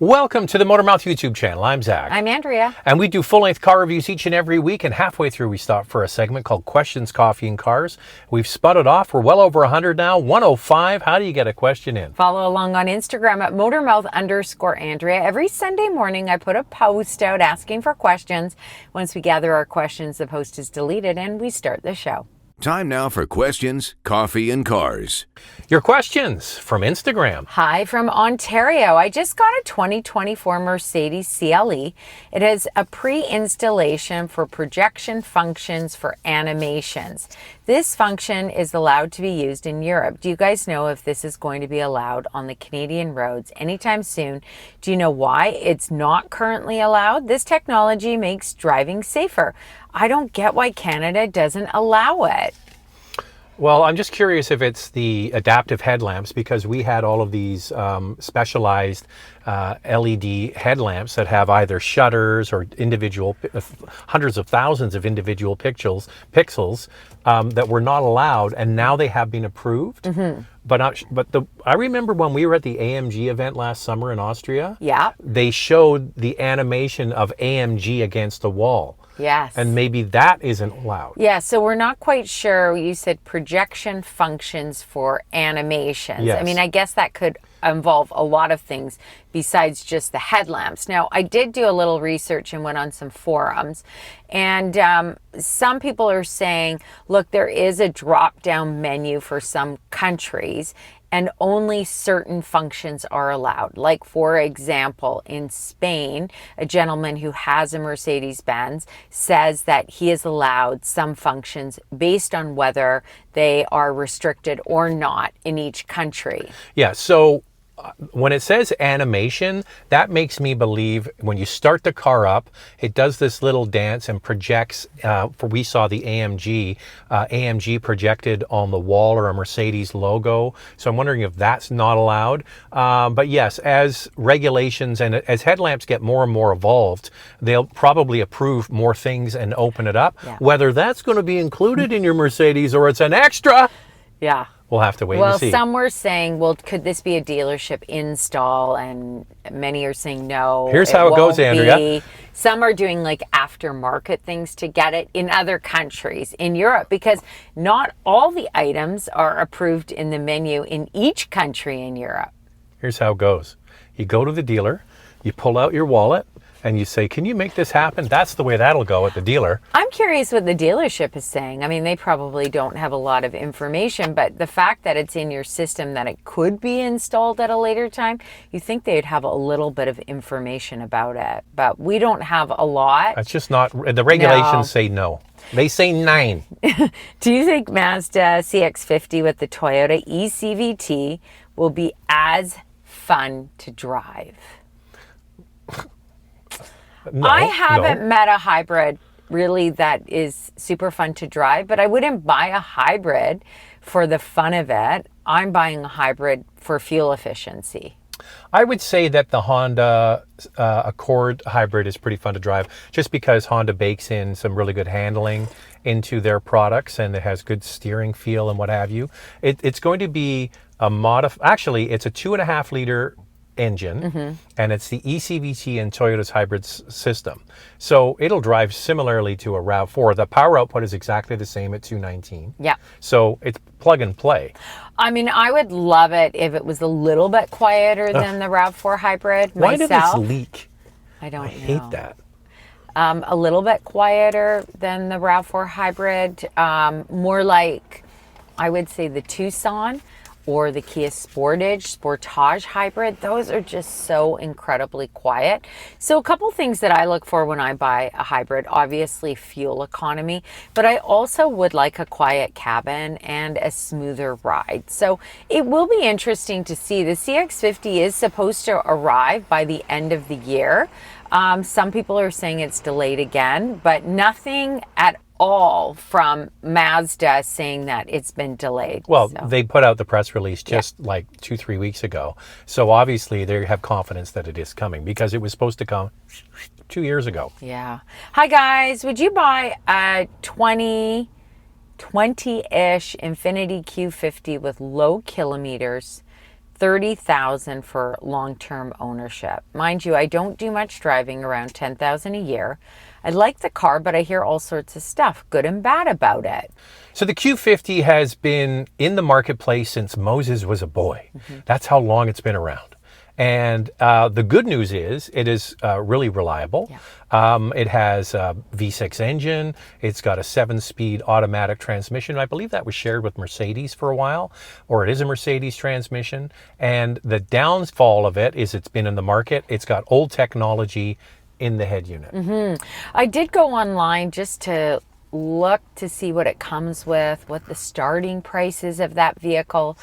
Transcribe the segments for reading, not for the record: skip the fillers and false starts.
Welcome to the Motormouth YouTube channel. I'm Zach. I'm Andrea. And we do full-length car reviews each and every week, and halfway through we stop for a segment called Questions, Coffee, and Cars. We've spun it off. We're well over 100 now, 105. How do you get a question in? Follow along on Instagram at Motormouth_Andrea. Every Sunday morning I put a post out asking for questions. Once we gather our questions, the post is deleted and we start the show. Time now for Questions, Coffee, and Cars. Your questions from Instagram. Hi from Ontario. I just got a 2024 Mercedes CLE. It has a pre-installation for projection functions for animations. This function is allowed to be used in Europe. Do you guys know if this is going to be allowed on the Canadian roads anytime soon? Do you know why it's not currently allowed? This technology makes driving safer. I don't get why Canada doesn't allow it. Well, I'm just curious if it's the adaptive headlamps, because we had all of these specialized LED headlamps that have either shutters or individual hundreds of thousands of individual pixels that were not allowed, and now they have been approved. Mm-hmm. I remember when we were at the AMG event last summer in Austria. Yeah. They showed the animation of AMG against the wall. Yes. And maybe that isn't allowed. Yeah, so we're not quite sure. You said projection functions for animations. Yes. I mean, I guess that could involve a lot of things besides just the headlamps. Now, I did do a little research and went on some forums, and some people are saying, look, there is a drop-down menu for some countries, and only certain functions are allowed. Like, for example, in Spain, a gentleman who has a Mercedes-Benz says that he is allowed some functions based on whether they are restricted or not in each country. Yeah, so when it says animation, that makes me believe when you start the car up, it does this little dance and projects, we saw the AMG projected on the wall, or a Mercedes logo. So I'm wondering if that's not allowed. But yes, as regulations and as headlamps get more and more evolved, they'll probably approve more things and open it up. Yeah. Whether that's going to be included in your Mercedes or it's an extra. Yeah. We'll have to wait and see. Well, some were saying, well, could this be a dealership install? And many are saying no. Here's how it goes, Andrea. Some are doing like aftermarket things to get it in other countries in Europe, because not all the items are approved in the menu in each country in Europe. Here's how it goes. You go to the dealer, you pull out your wallet, and you say, can you make this happen? That's the way that'll go at the dealer. I'm curious what the dealership is saying. I mean, they probably don't have a lot of information, but the fact that it's in your system that it could be installed at a later time, you think they'd have a little bit of information about it. But we don't have a lot. That's just not, the regulations say no. They say 9. Do you think Mazda Cx-50 with the Toyota eCVT will be as fun to drive? No, I haven't met a hybrid really that is super fun to drive, but I wouldn't buy a hybrid for the fun of it. I'm buying a hybrid for fuel efficiency. I would say that the Honda Accord hybrid is pretty fun to drive, just because Honda bakes in some really good handling into their products, and it has good steering feel and what have you. It's going to be actually, it's a 2.5 liter engine, and it's the eCVT and Toyota's hybrid system. So it'll drive similarly to a RAV4. The power output is exactly the same at 219. Yeah. So it's plug and play. I mean, I would love it if it was a little bit quieter than the RAV4 hybrid Why myself. did this leak? I don't know. I hate that. A little bit quieter than the RAV4 hybrid. More like, I would say, the Tucson or the Kia Sportage hybrid. Those are just so incredibly quiet. So a couple things that I look for when I buy a hybrid: obviously fuel economy, but I also would like a quiet cabin and a smoother ride. So it will be interesting to see. The Cx-50 is supposed to arrive by the end of the year. Some people are saying it's delayed again, but nothing at all from Mazda saying that it's been delayed. Well, they put out the press release just like 2-3 weeks ago. So obviously they have confidence that it is coming, because it was supposed to come 2 years ago. Yeah. Hi guys, would you buy a 20-ish Infiniti Q50 with low kilometers, $30,000 for long-term ownership. Mind you, I don't do much driving, around $10,000 a year. I like the car, but I hear all sorts of stuff, good and bad, about it. So the Q50 has been in the marketplace since Moses was a boy. That's how long it's been around. And the good news is it is really reliable. Yeah. It has a V6 engine. It's got a 7-speed automatic transmission. I believe that was shared with Mercedes for a while, or it is a Mercedes transmission. And the downfall of it is it's been in the market. It's got old technology in the head unit. I did go online just to look to see what it comes with, what the starting price is of that vehicle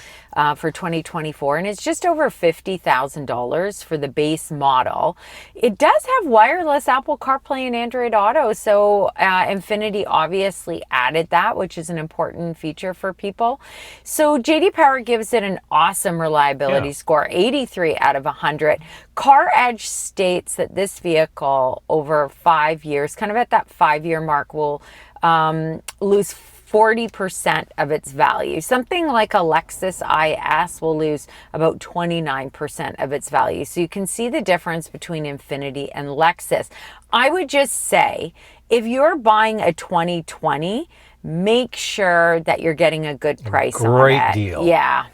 for 2024, and it's just over $50,000 for the base model. It does have wireless Apple CarPlay and Android Auto, so Infiniti obviously added that, which is an important feature for people. So JD Power gives it an awesome reliability score, 83 out of 100. Car Edge states that this vehicle over 5 years, kind of at that 5-year mark, will lose 40% of its value. Something like a Lexus IS will lose about 29% of its value. So you can see the difference between Infiniti and Lexus. I would just say, if you're buying a 2020, make sure that you're getting a good price on it. Great deal. Yeah.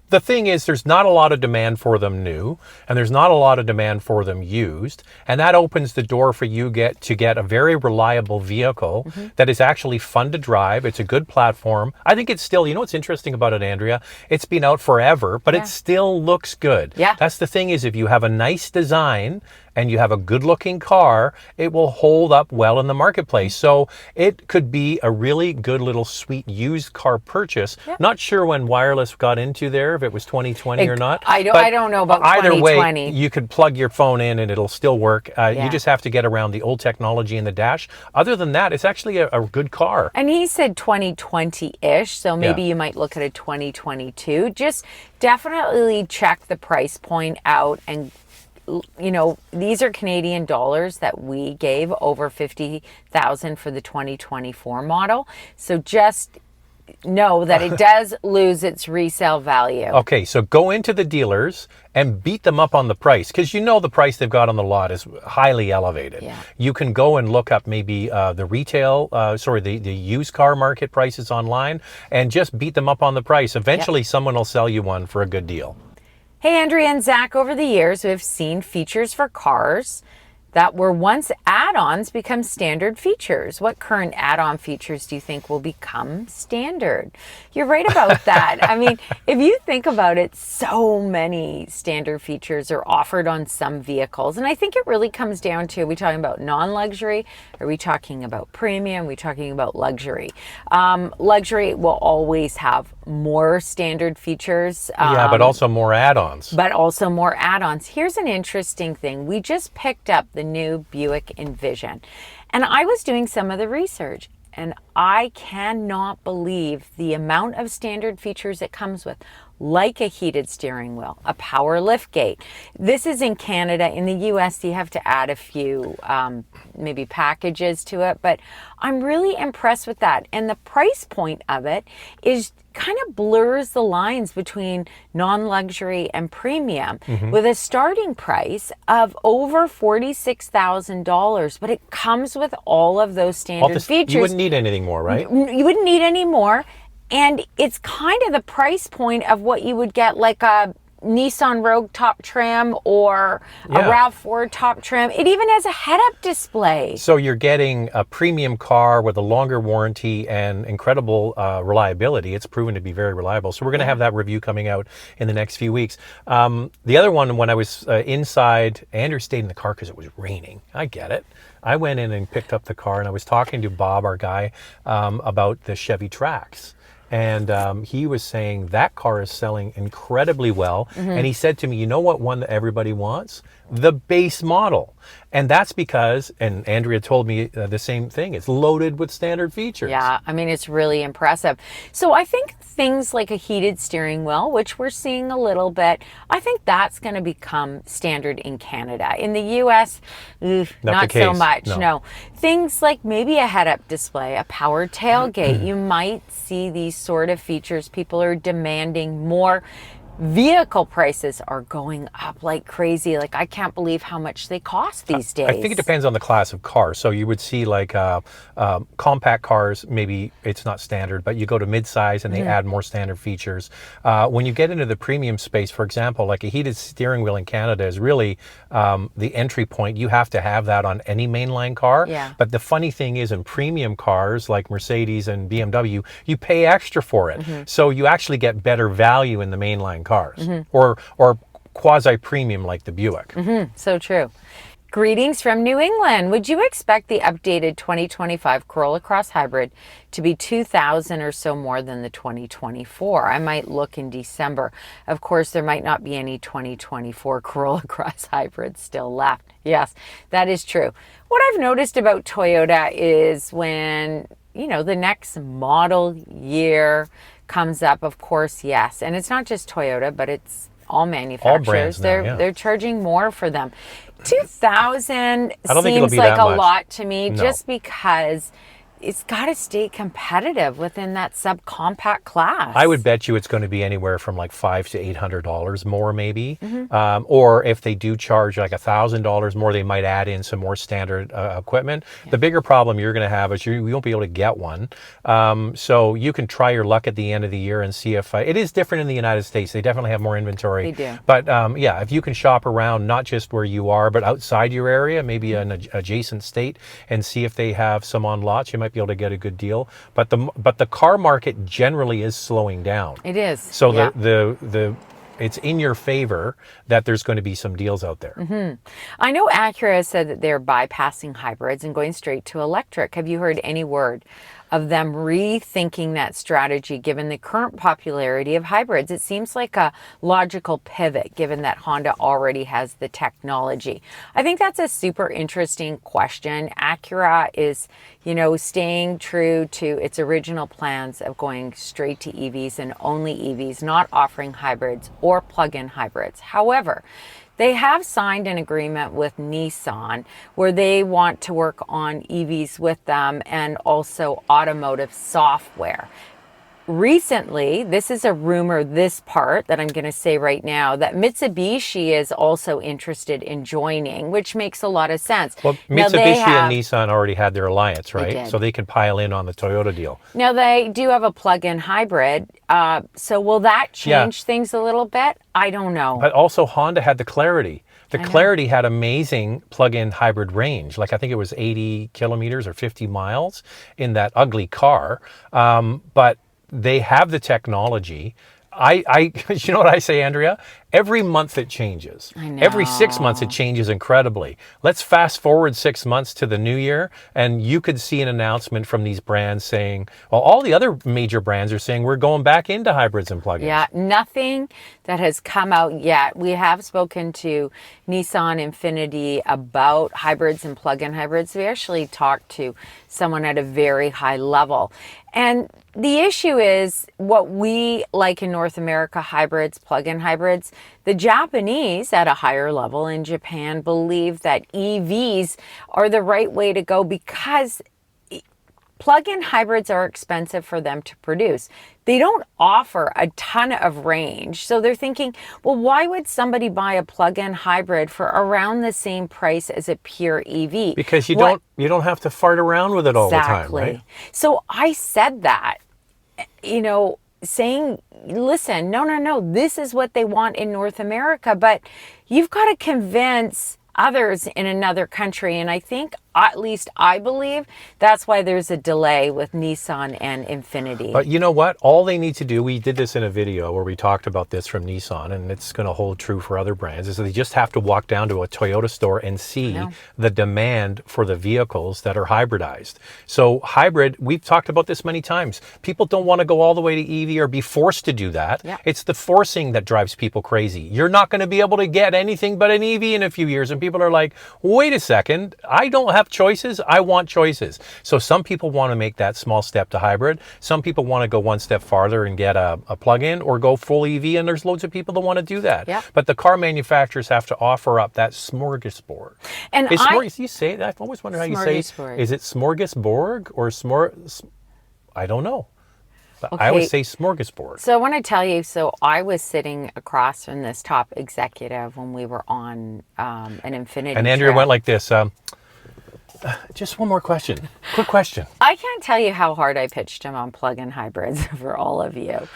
The thing is, there's not a lot of demand for them new, and there's not a lot of demand for them used, and that opens the door for you to get a very reliable vehicle that is actually fun to drive. It's a good platform. I think it's still, you know what's interesting about it, Andrea? It's been out forever, but it still looks good. Yeah. That's the thing, is if you have a nice design and you have a good looking car, it will hold up well in the marketplace. So it could be a really good little sweet used car purchase. Not sure when wireless got into there, if it was 2020 or not. I don't know about either 2020. way, you could plug your phone in and it'll still work. You just have to get around the old technology in the dash. Other than that, it's actually a good car. And he said 2020-ish, so maybe you might look at a 2022. Just definitely check the price point out, and you know, these are Canadian dollars that we gave, over 50,000 for the 2024 model. So just know that it does lose its resale value. Okay, so go into the dealers and beat them up on the price, because you know the price they've got on the lot is highly elevated. You can go and look up maybe the retail, the used car market prices online, and just beat them up on the price. Eventually someone will sell you one for a good deal. Hey, Andrea and Zach, over the years, we've seen features for cars that were once add-ons become standard features. What current add-on features do you think will become standard? You're right about that. I mean, if you think about it, so many standard features are offered on some vehicles. And I think it really comes down to, are we talking about non-luxury? Are we talking about premium? Are we talking about luxury? Luxury will always have more standard features. But also more add-ons. Here's an interesting thing. We just picked up the new Buick Envision, and I was doing some of the research, and I cannot believe the amount of standard features it comes with, like a heated steering wheel, a power liftgate. This is in Canada. In the US, you have to add a few maybe packages to it, but I'm really impressed with that. And the price point of it is kind of blurs the lines between non-luxury and premium, with a starting price of over $46,000, but it comes with all of those standard features. You wouldn't need anything more, right? You wouldn't need any more. And it's kind of the price point of what you would get, like a Nissan Rogue top trim or a RAV4 top trim. It even has a head-up display. So you're getting a premium car with a longer warranty and incredible reliability. It's proven to be very reliable. So we're going to have that review coming out in the next few weeks. The other one, when I was inside, Andrew stayed in the car because it was raining. I get it. I went in and picked up the car, and I was talking to Bob, our guy, about the Chevy Trax. And he was saying that car is selling incredibly well. And he said to me, you know what one that everybody wants? The base model. And that's because, and Andrea told me the same thing, it's loaded with standard features. Yeah, I mean, it's really impressive. So I think things like a heated steering wheel, which we're seeing a little bit, I think that's going to become standard in Canada. In the US, not so much, no. Things like maybe a head-up display, a power tailgate, you might see these sort of features. People are demanding more vehicle prices are going up like crazy. Like, I can't believe how much they cost these days. I think it depends on the class of car. So you would see like compact cars, maybe it's not standard, but you go to midsize and they add more standard features. When you get into the premium space, for example, like a heated steering wheel in Canada is really the entry point. You have to have that on any mainline car. Yeah. But the funny thing is, in premium cars like Mercedes and BMW, you pay extra for it. So you actually get better value in the mainline cars, or quasi-premium like the Buick. So true. Greetings from New England. Would you expect the updated 2025 Corolla Cross Hybrid to be 2,000 or so more than the 2024? I might look in December. Of course, there might not be any 2024 Corolla Cross Hybrids still left. Yes, that is true. What I've noticed about Toyota is when, the next model year comes up, of course, yes. And it's not just Toyota, but it's all manufacturers. All brands now, they're charging more for them. 2,000 I don't think it'll seems be like that a much. lot to me, No. just because it's got to stay competitive within that subcompact class. I would bet you it's going to be anywhere from like $500 to $800 more, maybe. Or if they do charge like $1,000 more, they might add in some more standard equipment. Yeah. The bigger problem you're going to have is you won't be able to get one. So you can try your luck at the end of the year and see if it is different in the United States. They definitely have more inventory. They do. But yeah, if you can shop around, not just where you are, but outside your area, maybe an adjacent state, and see if they have some on lots, you might be able to get a good deal. But the car market generally is slowing down. It is. So the it's in your favor that there's going to be some deals out there. I know Acura said that they're bypassing hybrids and going straight to electric. Have you heard any word of them rethinking that strategy given the current popularity of hybrids? It seems like a logical pivot given that Honda already has the technology. I think that's a super interesting question. Acura is, staying true to its original plans of going straight to EVs and only EVs, not offering hybrids or plug-in hybrids. However, they have signed an agreement with Nissan where they want to work on EVs with them and also automotive software. Recently, this is a rumor, this part that I'm going to say right now, that Mitsubishi is also interested in joining, which makes a lot of sense. Well, Mitsubishi and Nissan already had their alliance, right? So they can pile in on the Toyota deal. Now, they do have a plug-in hybrid. So will that change things a little bit? I don't know. But also Honda had the Clarity. The Clarity had amazing plug-in hybrid range. Like I think it was 80 kilometers or 50 miles in that ugly car. But they have the technology. You know what I say, Andrea? Every month it changes. I know. Every 6 months it changes incredibly. Let's fast forward 6 months to the new year, and you could see an announcement from these brands saying, well, all the other major brands are saying we're going back into hybrids and plug-ins. Yeah, nothing that has come out yet. We have spoken to Nissan, Infiniti about hybrids and plug-in hybrids. We actually talked to someone at a very high level. And the issue is what we like in North America, hybrids, plug-in hybrids. The Japanese at a higher level in Japan believe that EVs are the right way to go because plug-in hybrids are expensive for them to produce. They don't offer a ton of range. So they're thinking, well, why would somebody buy a plug-in hybrid for around the same price as a pure EV? Because you don't have to fart around with it all the time, right? So I said that, saying, listen, no, this is what they want in North America, but you've got to convince others in another country. And I think, at least I believe, that's why there's a delay with Nissan and Infiniti. But you know what? All they need to do, we did this in a video where we talked about this from Nissan, and it's going to hold true for other brands, is that they just have to walk down to a Toyota store and see the demand for the vehicles that are hybridized. So hybrid, we've talked about this many times. People don't want to go all the way to EV or be forced to do that. Yeah. It's the forcing that drives people crazy. You're not going to be able to get anything but an EV in a few years. And people are like, wait a second, I don't have choices. I want choices. So some people want to make that small step to hybrid. Some people want to go one step farther and get a plug-in or go full EV. And there's loads of people that want to do that. Yeah. But the car manufacturers have to offer up that smorgasbord. And you say that? I've always wondered how you say it. Is it smorgasbord or I don't know. I always say smorgasbord. So I want to tell you, so I was sitting across from this top executive when we were on an Infiniti And Andrea trip. went like this, just one more question. Quick question. I can't tell you how hard I pitched him on plug-in hybrids for all of you.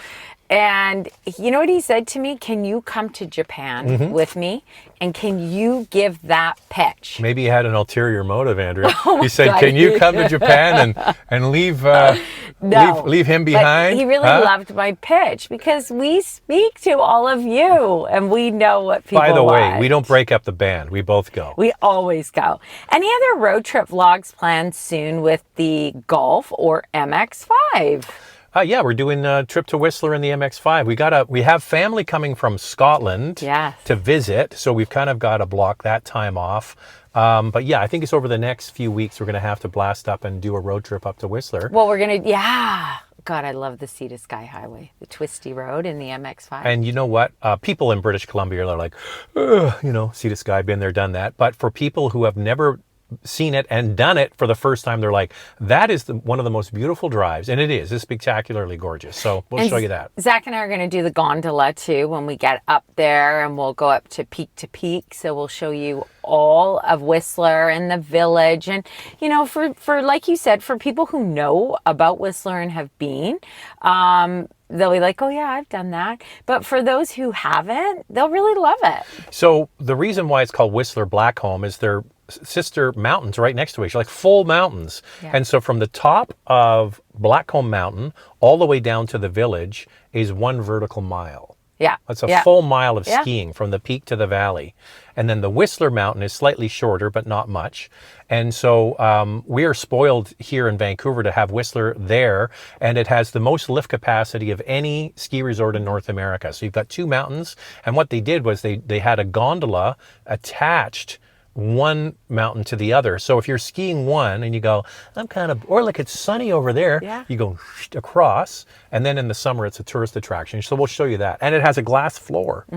And you know what he said to me? Can you come to Japan with me? And can you give that pitch? Maybe he had an ulterior motive, Andrea. Oh He said, God. can you come to Japan and leave leave him But behind? he really loved my pitch because we speak to all of you and we know what people By the way, want. we don't break up the band. We both go. We always go. Any other road trip vlogs planned soon with the Golf or MX-5? Yeah, we're doing a trip to Whistler in the MX-5. We have family coming from Scotland to visit, so we've kind of got to block that time off. But yeah, I think it's over the next few weeks we're going to have to blast up and do a road trip up to Whistler. Well, we're going to, God, I love the Sea to Sky Highway, the twisty road in the MX-5. And you know what? People in British Columbia are like, Sea to Sky, been there, done that. But for people who have never seen it and done it for the first time, they're like, that is one of the most beautiful drives. And it is. It's spectacularly gorgeous. So we'll show you that. Zach and I are going to do the gondola too when we get up there, and we'll go up to peak. So we'll show you all of Whistler and the village. And, you know, for like you said, for people who know about Whistler and have been, they'll be like, oh yeah, I've done that. But for those who haven't, they'll really love it. So the reason why it's called Whistler Blackcomb is they're sister mountains right next to each other, like full mountains. Yeah. And so from the top of Blackcomb Mountain all the way down to the village is one vertical mile. Yeah. That's a full mile of skiing from the peak to the valley. And then the Whistler Mountain is slightly shorter, but not much. And so we are spoiled here in Vancouver to have Whistler there. And it has the most lift capacity of any ski resort in North America. So you've got two mountains. And what they did was they had a gondola attached one mountain to the other. So if you're skiing one and you go, or like it's sunny over there, you go across, and then in the summer it's a tourist attraction. So we'll show you that. And it has a glass floor.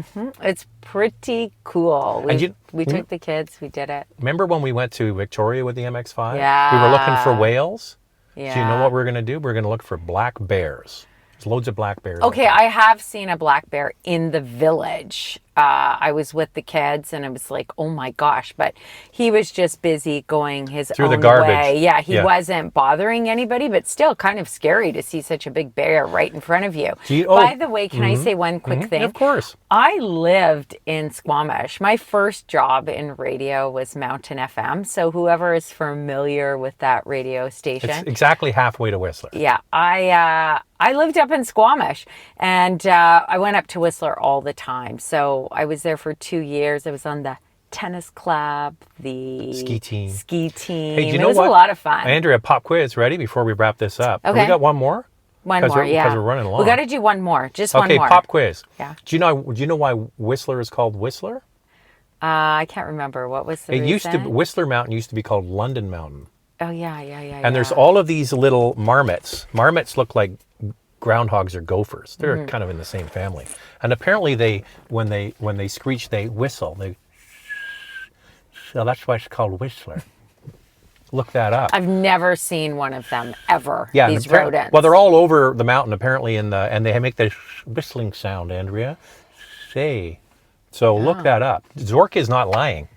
It's pretty cool. We took the kids, we did it. Remember when we went to Victoria with the MX-5? Yeah. We were looking for whales. Yeah. So you know what we're going to do? We're going to look for black bears. There's loads of black bears. Okay, I have seen a black bear in the village. I was with the kids and it was like, oh my gosh, but he was just busy going his through own the garbage way. Yeah, he wasn't bothering anybody, but still kind of scary to see such a big bear right in front of you. By the way, can I say one quick thing? Of course. I lived in Squamish. My first job in radio was Mountain FM. So whoever is familiar with that radio station. It's exactly halfway to Whistler. Yeah, I lived up in Squamish, and I went up to Whistler all the time. So I was there for 2 years. I was on the tennis club, the ski team. Hey, you know it was what? a lot of fun. Andrea, pop quiz ready before we wrap this up. Okay. We got one more? One more, Because we're running long. We got to do one more, just one more. Okay, pop quiz. Yeah. Do you know why Whistler is called Whistler? I can't remember. What was the reason? Whistler Mountain used to be called London Mountain. Oh, yeah. And there's all of these little marmots. Marmots look like groundhogs or gophers. They're kind of in the same family. And apparently when they screech, they whistle. So that's why it's called Whistler. Look that up. I've never seen one of them ever. Yeah, these rodents. Well, they're all over the mountain apparently, and they make this whistling sound. Andrea, so look that up. Zork is not lying.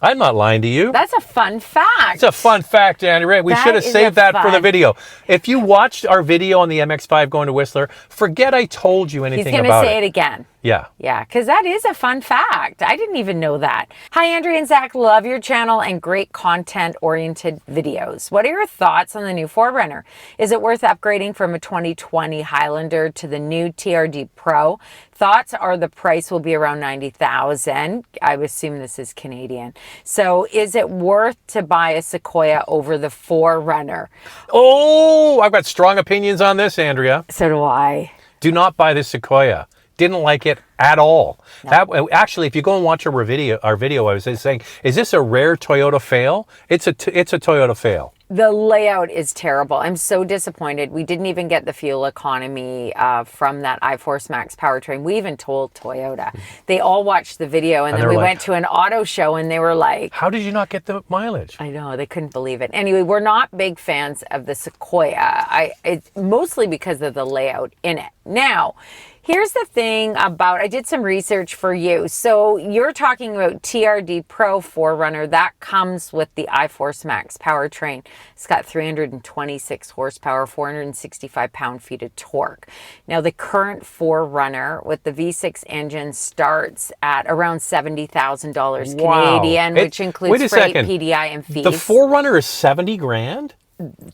I'm not lying to you. That's a fun fact. It's a fun fact, Andrea. We should have saved that for the video. If you watched our video on the MX-5 going to Whistler, forget I told you anything about it. He's going to say it again. Yeah. Yeah, because that is a fun fact. I didn't even know that. Hi, Andrea and Zach. Love your channel and great content-oriented videos. What are your thoughts on the new 4Runner? Is it worth upgrading from a 2020 Highlander to the new TRD Pro? Thoughts are the price will be around $90,000. I assume this is Canadian. So is it worth to buy a Sequoia over the 4Runner? Oh, I've got strong opinions on this, Andrea. So do I. Do not buy the Sequoia. Didn't like it at all. No. Actually, if you go and watch our video, I was saying, is this a rare Toyota fail? It's a Toyota fail. The layout is terrible. I'm so disappointed. We didn't even get the fuel economy from that iForce Max powertrain. We even told Toyota. They all watched the video, and And then they we were like, went to an auto show, and they were like, how did you not get the mileage? I know, they couldn't believe it. Anyway, we're not big fans of the Sequoia. It's mostly because of the layout in it. Now, here's the thing about, I did some research for you. So you're talking about TRD Pro 4Runner. That comes with the iForce Max powertrain. It's got 326 horsepower, 465 pound-feet of torque. Now, the current 4Runner with the V6 engine starts at around $70,000 Wow. Canadian, which includes Wait a freight, second. PDI, and fees. The 4Runner is 70 grand?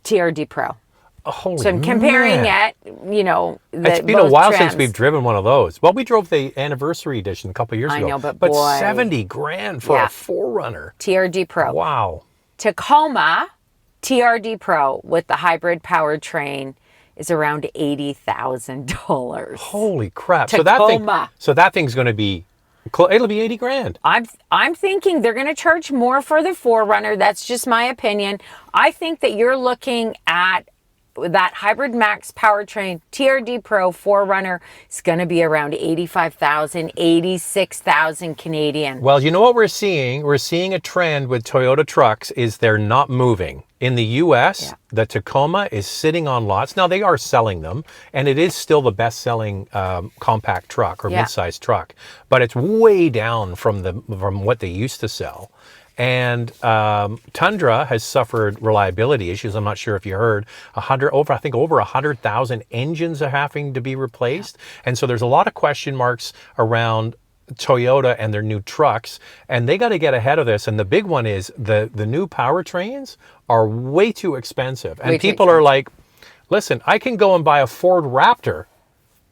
TRD Pro. Holy So I'm comparing man. it, you know. It's been a while since we've driven one of those. Well, we drove the anniversary edition a couple of years ago. I know, but boy. 70 grand for a 4Runner. TRD Pro. Wow. Tacoma TRD Pro with the hybrid powertrain is around $80,000. Holy crap. Tacoma. So that thing's going to be, it'll be 80 grand. I'm thinking they're going to charge more for the 4Runner. That's just my opinion. I think that you're looking at that hybrid max powertrain TRD Pro 4Runner is going to be around 85,000, 86,000 Canadian. Well, you know what we're seeing? We're seeing a trend with Toyota trucks is they're not moving. In the US, the Tacoma is sitting on lots. Now, they are selling them, and it is still the best-selling compact truck or mid-sized truck, but it's way down from what they used to sell. And Tundra has suffered reliability issues. I'm not sure if you heard, over 100,000 engines are having to be replaced. And so there's a lot of question marks around Toyota and their new trucks, and they got to get ahead of this. And the big one is the new powertrains are way too expensive. And people are like, listen, I can go and buy a Ford Raptor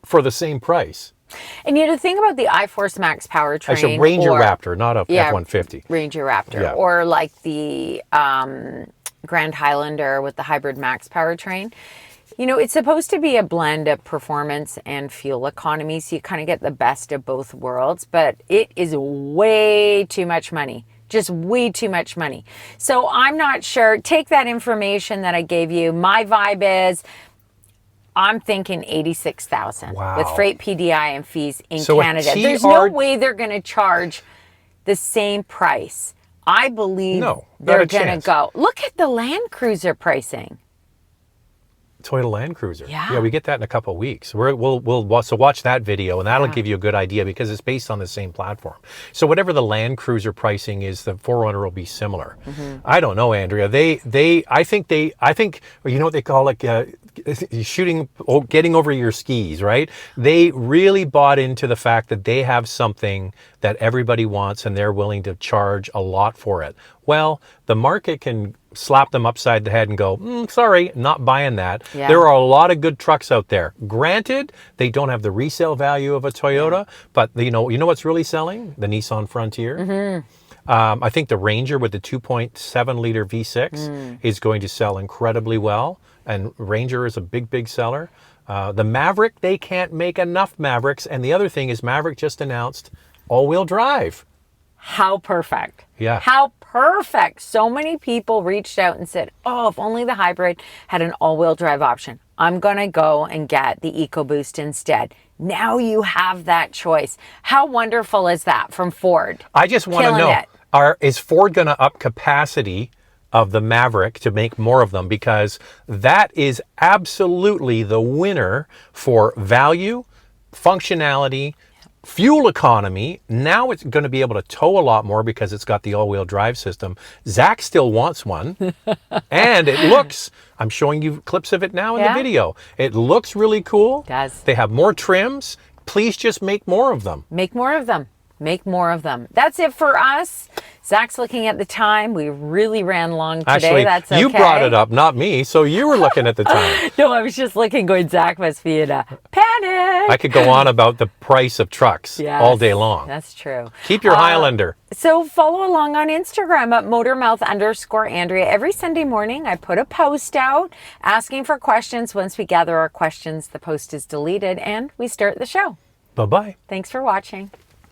for the same price. And you know, the thing about the iForce Max powertrain, It's a Ranger Raptor, not a F-150. Ranger Raptor, or like the Grand Highlander with the hybrid Max powertrain. You know, it's supposed to be a blend of performance and fuel economy, so you kind of get the best of both worlds, but it is way too much money. Just way too much money. So I'm not sure. Take that information that I gave you. My vibe is, I'm thinking 86,000 with freight, PDI, and fees in Canada. There's no way they're going to charge the same price. I believe they're going to go. Look at the Land Cruiser pricing. Toyota Land Cruiser. Yeah. We get that in a couple of weeks. So watch that video, and that'll give you a good idea because it's based on the same platform. So whatever the Land Cruiser pricing is, the 4Runner will be similar. I don't know, Andrea. I think you know what they call it, getting over your skis, right? They really bought into the fact that they have something that everybody wants, and they're willing to charge a lot for it. Well, the market can slap them upside the head and go, sorry, not buying that. Yeah. There are a lot of good trucks out there. Granted, they don't have the resale value of a Toyota, but you know what's really selling? The Nissan Frontier. I think the Ranger with the 2.7 liter V6 is going to sell incredibly well, and Ranger is a big seller. The Maverick, they can't make enough Mavericks, and the other thing is Maverick just announced all-wheel drive. How perfect. Yeah. How perfect. So many people reached out and said, oh, if only the hybrid had an all-wheel drive option. I'm going to go and get the EcoBoost instead. Now you have that choice. How wonderful is that from Ford? I just want to know, is Ford going to up capacity of the Maverick to make more of them? Because that is absolutely the winner for value, functionality, fuel economy. Now it's going to be able to tow a lot more because it's got the all-wheel drive system. Zach still wants one. And it looks, I'm showing you clips of it now in the video. It looks really cool. It does. They have more trims. Please just make more of them. Make more of them. Make more of them. That's it for us. Zach's looking at the time. We really ran long today. Actually, that's okay. You brought it up, not me. So you were looking at the time. No, I was just looking, going, Zach must be in a panic. I could go on about the price of trucks all day long. That's true. Keep your Highlander. So follow along on Instagram at motormouth_Andrea. Every Sunday morning, I put a post out asking for questions. Once we gather our questions, the post is deleted and we start the show. Bye-bye. Thanks for watching.